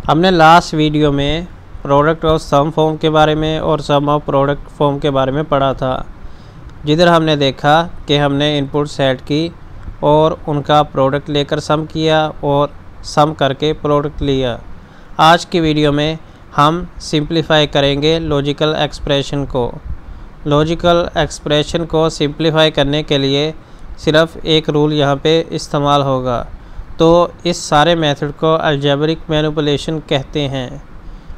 हमने last video में product of some form के बारे में और सम ऑफ प्रोडक्ट फॉर्म के बारे में पढ़ा था, जिधर हमने देखा कि हमने इनपुट सेट की और उनका प्रोडक्ट लेकर सम किया और सम करके प्रोडक्ट लिया। आज की वीडियो में हम सिंप्लीफाई करेंगे लॉजिकल एक्सप्रेशन को। लॉजिकल एक्सप्रेशन को सिंप्लीफाई करने के लिए सिर्फ एक रूल यहाँ पे इस्तेमाल होगा, तो इस सारे मेथड को अलजेब्रिक मैनिपुलेशन कहते हैं।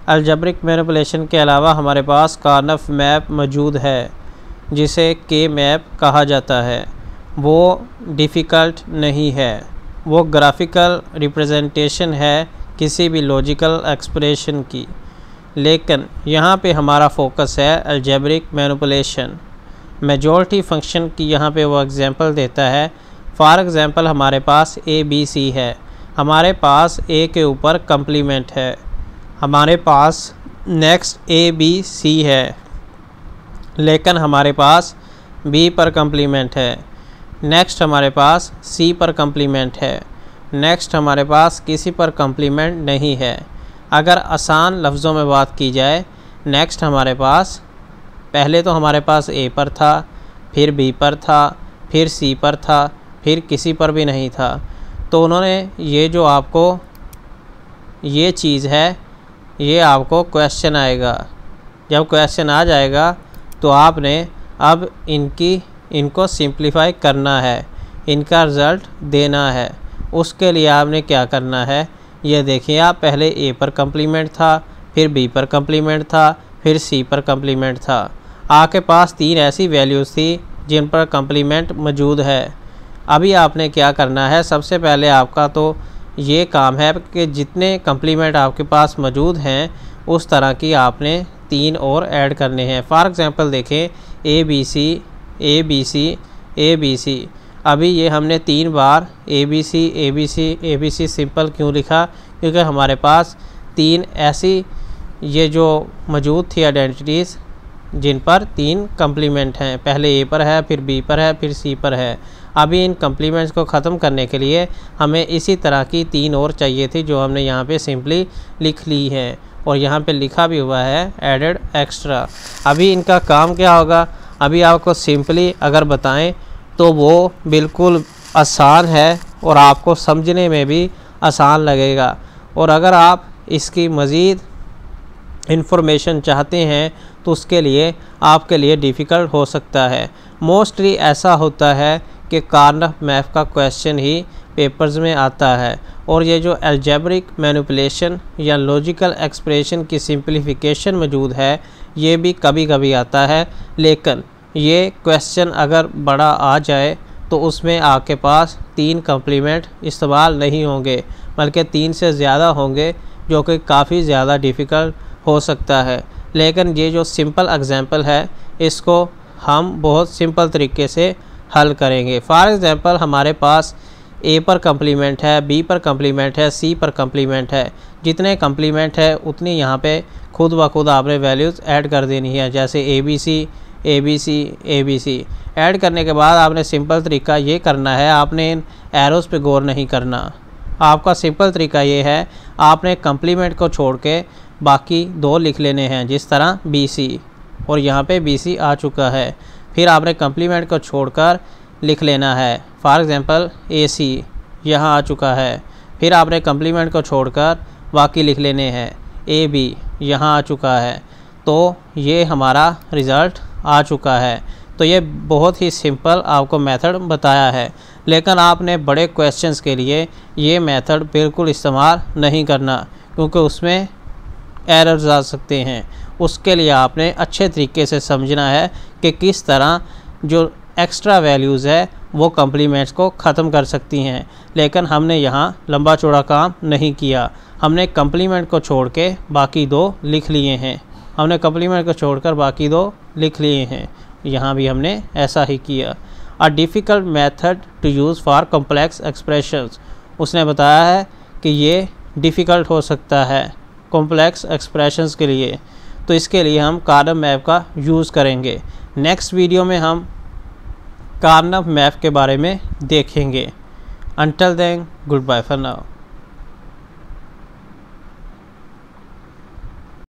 अलजेब्रिक मैनिपुलेशन के अलावा हमारे पास कार्नफ मैप मौजूद है, जिसे के मैप कहा जाता है। वो डिफ़िकल्ट नहीं है, वो ग्राफिकल रिप्रेजेंटेशन है किसी भी लॉजिकल एक्सप्रेशन की। लेकिन यहाँ पे हमारा फोकस है अलजेब्रिक मैनिपुलेशन। मेजॉरिटी फंक्शन की यहाँ पे वो एग्जांपल देता है। फॉर एग्ज़ाम्पल हमारे पास ए बी सी है, हमारे पास ए के ऊपर कम्प्लीमेंट है, हमारे पास नेक्स्ट ए बी सी है, लेकिन हमारे पास बी पर कम्प्लीमेंट है, नेक्स्ट हमारे पास सी पर कम्प्लीमेंट है, नेक्स्ट हमारे पास किसी पर कम्प्लीमेंट नहीं है। अगर आसान लफ्ज़ों में बात की जाए, नेक्स्ट हमारे पास पहले तो हमारे पास ए पर था, फिर बी पर था, फिर सी पर था, फिर किसी पर भी नहीं था। तो उन्होंने ये जो आपको ये चीज़ है, ये आपको क्वेश्चन आएगा। जब क्वेश्चन आ जाएगा तो आपने अब इनको सिंप्लीफाई करना है, इनका रिज़ल्ट देना है। उसके लिए आपने क्या करना है, ये देखिए, आप पहले ए पर कम्प्लीमेंट था, फिर बी पर कम्प्लीमेंट था, फिर सी पर कम्प्लीमेंट था। आपके पास 3 ऐसी वैल्यूज़ थी जिन पर कम्प्लीमेंट मौजूद है। अभी आपने क्या करना है, सबसे पहले आपका तो ये काम है कि जितने कम्प्लीमेंट आपके पास मौजूद हैं उस तरह की आपने 3 और ऐड करने हैं। फॉर एग्ज़ाम्पल देखें, A B C A B C A B C. अभी ये हमने 3 बार A B C A B C A B C simple क्यों लिखा, क्योंकि हमारे पास 3 ऐसी ये जो मौजूद थी आइडेंटिटीज़ जिन पर 3 कम्प्लीमेंट हैं। पहले ए पर है, फिर बी पर है, फिर सी पर है। अभी इन कम्प्लीमेंट्स को ख़त्म करने के लिए हमें इसी तरह की 3 और चाहिए थी, जो हमने यहाँ पे सिंपली लिख ली है और यहाँ पे लिखा भी हुआ है एडेड एक्स्ट्रा। अभी इनका काम क्या होगा, अभी आपको सिंपली अगर बताएं तो वो बिल्कुल आसान है और आपको समझने में भी आसान लगेगा। और अगर आप इसकी मज़ीद इन्फॉर्मेशन चाहते हैं तो उसके लिए आपके लिए डिफ़िकल्ट हो सकता है। मोस्टली ऐसा होता है कि कार्नफ मैप का क्वेश्चन ही पेपर्स में आता है, और ये जो अलजेब्रिक मैनिपुलेशन या लॉजिकल एक्सप्रेशन की सिंप्लीफिकेशन मौजूद है, ये भी कभी कभी आता है। लेकिन ये क्वेश्चन अगर बड़ा आ जाए तो उसमें आपके पास 3 कम्प्लीमेंट इस्तेमाल नहीं होंगे, बल्कि 3 से ज़्यादा होंगे, जो कि काफ़ी ज़्यादा डिफ़िकल्ट हो सकता है। लेकिन ये जो सिंपल एग्जांपल है, इसको हम बहुत सिंपल तरीके से हल करेंगे। फॉर एग्ज़ाम्पल हमारे पास ए पर कम्प्लीमेंट है, बी पर कम्प्लीमेंट है, सी पर कम्प्लीमेंट है। जितने कम्प्लीमेंट है उतनी यहाँ पे खुद ब खुद आपने वैल्यूज़ ऐड कर देनी है। जैसे A B C A B C A B C add करने के बाद आपने सिंपल तरीका ये करना है, आपने इन एरोज़ पे गौर नहीं करना। आपका सिंपल तरीका ये है, आपने कम्प्लीमेंट को छोड़ के बाकी 2 लिख लेने हैं, जिस तरह बी सी, और यहाँ पे बी सी आ चुका है। फिर आपने कम्प्लीमेंट को छोड़कर लिख लेना है, फॉर एग्ज़ाम्पल ए सी यहाँ आ चुका है। फिर आपने कम्प्लीमेंट को छोड़कर बाकी लिख लेने हैं, ए बी यहाँ आ चुका है। तो ये हमारा रिज़ल्ट आ चुका है। तो ये बहुत ही सिंपल आपको मेथड बताया है, लेकिन आपने बड़े क्वेश्चंस के लिए ये मेथड बिल्कुल इस्तेमाल नहीं करना, क्योंकि उसमें एरर्स आ सकते हैं। उसके लिए आपने अच्छे तरीके से समझना है कि किस तरह जो एक्स्ट्रा वैल्यूज़ है वो कम्प्लीमेंट्स को ख़त्म कर सकती हैं। लेकिन हमने यहाँ लंबा चौड़ा काम नहीं किया, हमने कम्प्लीमेंट को छोड़ के बाकी 2 लिख लिए हैं। हमने कम्प्लीमेंट को छोड़कर बाकी 2 लिख लिए हैं। यहाँ भी हमने ऐसा ही किया। A difficult method to use for complex expressions. उसने बताया है कि ये डिफ़िकल्ट हो सकता है कॉम्प्लेक्स एक्सप्रेशंस के लिए, तो इसके लिए हम कार्नफ मैप का यूज़ करेंगे। नेक्स्ट वीडियो में हम कार्नफ मैप के बारे में देखेंगे। Until then, good bye for now.